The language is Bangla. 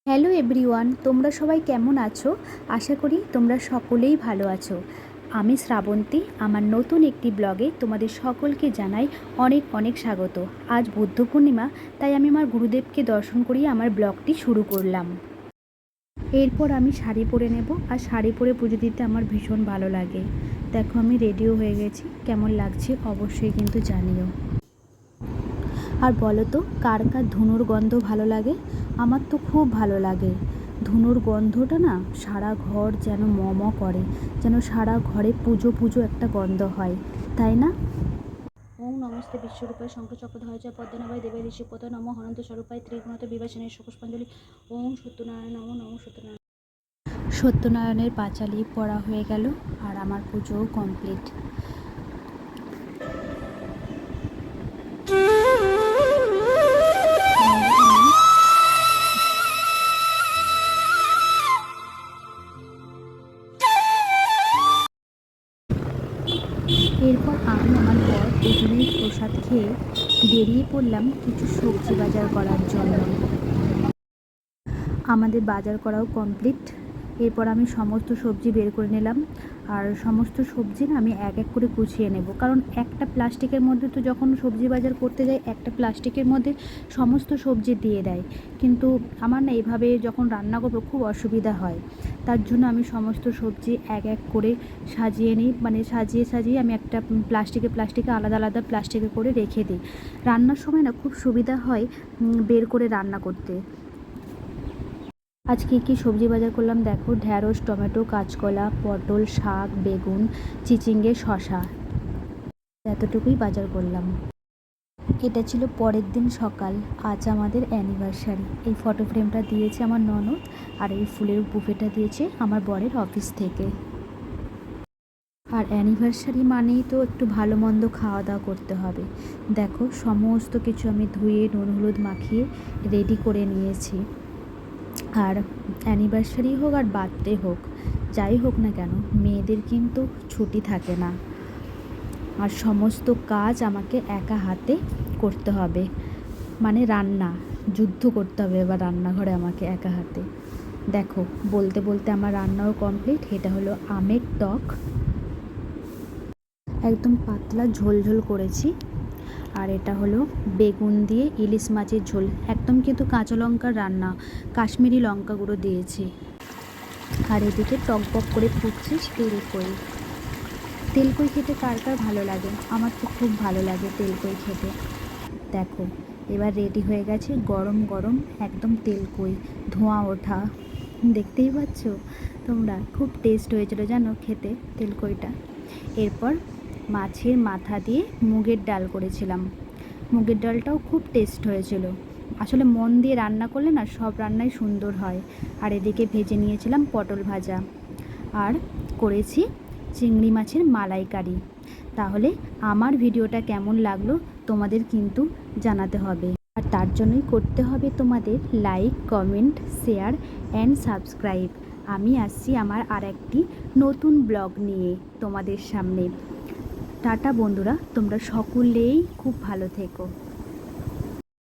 হ্যালো এভরিওয়ান, তোমরা সবাই কেমন আছো? আশা করি তোমরা সকলেই ভালো আছো। আমি শ্রাবন্তী, আমার নতুন একটি ব্লগে তোমাদের সকলকে জানাই অনেক অনেক স্বাগত। আজ বুদ্ধ পূর্ণিমা, তাই আমি আমার গুরুদেবকে দর্শন করিয়ে আমার ব্লগটি শুরু করলাম। এরপর আমি শাড়ি পরে নেব, আর শাড়ি পরে পুজো দিতে আমার ভীষণ ভালো লাগে। দেখো আমি রেডিও হয়ে গেছি, কেমন লাগছে অবশ্যই কিন্তু জানিও। আর বলো তো কার কার ধুনোর গন্ধ ভালো লাগে? আমার তো খুব ভালো লাগে। ধুনোর গন্ধটা না সারা ঘর যেন করে, যেন সারা ঘরে পুজো পুজো একটা গন্ধ হয়, তাই না? ওম নমস্তে বিশ্বরূপায় শঙ্খচক্রধর জয় পদ্মনাভায় দেবে ঋষিপদ নম অনন্ত স্বরূপায় ত্রিগুণত বিভাসিনী সুপুষ্পাঞ্জলি ওম সত্যনারায়ণ নম নম সত্যনারায়ণ। সত্যনারায়ণের পাঁচালি পড়া হয়ে গেল, আর আমার পুজোও কমপ্লিট। এরপর আমি আমার পর দুজনেই প্রসাদ খেয়ে বেরিয়ে পড়লাম কিছু সবজি বাজার করার জন্য। আমাদের বাজার করাও কমপ্লিট। এরপর আমি সমস্ত সবজি বের করে নিলাম, আর সমস্ত সবজি না আমি এক এক করে গুছিয়ে নেব, কারণ একটা প্লাস্টিকের মধ্যে তো যখন সবজি বাজার করতে যাই একটা প্লাস্টিকের মধ্যে সমস্ত সবজি দিয়ে দেয়, কিন্তু আমার না এভাবে যখন রান্না করবো খুব অসুবিধা হয়। তার জন্য আমি সমস্ত সবজি এক এক করে সাজিয়ে নিই, মানে সাজিয়ে সাজিয়ে আমি একটা প্লাস্টিকে আলাদা আলাদা প্লাস্টিকে করে রেখে দিই। রান্নার সময় না খুব সুবিধা হয় বের করে রান্না করতে। আজকে কি সবজি বাজার করলাম দেখো, ঢ্যাঁড়স, টমেটো, কাঁচকলা, পটল, শাক, বেগুন, চিচিঙ্গে, শশা, এতটুকুই বাজার করলাম। এটা ছিল পরের দিন সকাল। আজ আমাদের অ্যানিভার্সারি। এই ফটো ফ্রেমটা দিয়েছে আমার ননদ, আর এই ফুলের বুফেটা দিয়েছে আমার বরের অফিস থেকে। আর অ্যানিভার্সারি মানেই তো একটু ভালো মন্দ খাওয়া দাওয়া করতে হবে। দেখো সমস্ত কিছু আমি ধুয়ে নুন হলুদ মাখিয়ে রেডি করে নিয়েছি। আর অ্যানিভার্সারি হোক আর বার্থডে হোক, যাই হোক না কেন, মেয়েদের কিন্তু ছুটি থাকে না। আর সমস্ত কাজ আমাকে একা হাতে করতে হবে, মানে রান্না যুদ্ধ করতে হবে এবার রান্নাঘরে আমাকে একা হাতে। দেখো বলতে বলতে আমার রান্নাও কমপ্লিট। এটা হলো আমের টক, একদম পাতলা ঝোল ঝোল করেছি। আর এটা হলো বেগুন দিয়ে ইলিশ মাছের ঝোল, একদম কিন্তু কাঁচা লঙ্কার রান্না, কাশ্মীরি লঙ্কা গুঁড়ো দিয়েছি। আর এদিকে টকবক করে ফুটছে তেলকই। তেলকই খেতে কার কার ভালো লাগে? আমার তো খুব ভালো লাগে তেলকই খেতে। দেখো এবার রেডি হয়ে গেছে গরম গরম একদম তেলকই, ধোঁয়া ওঠা, দেখতেই পাচ্ছ তোমরা। খুব টেস্ট হয়েছিল জানো খেতে তেলকইটা। এরপর মাছের মাথা দিয়ে মুগের ডাল করেছিলাম, মুগের ডালটাও খুব টেস্ট হয়েছিল। আসলে মন দিয়ে রান্না করলে না সব রান্নাই সুন্দর হয়। আর এদিকে ভেজে নিয়েছিলাম পটল ভাজা, আর করেছি চিংড়ি মাছের মালাইকারি। তাহলে আমার ভিডিওটা কেমন লাগলো তোমাদের কিন্তু জানাতে হবে, আর তার জন্যই করতে হবে তোমাদের like, comment, share and subscribe. আমি আসছি আমার আর একটি নতুন ব্লগ নিয়ে তোমাদের সামনে। টাটা বন্ধুরা, তোমরা সকলেই খুব ভালো থেকো।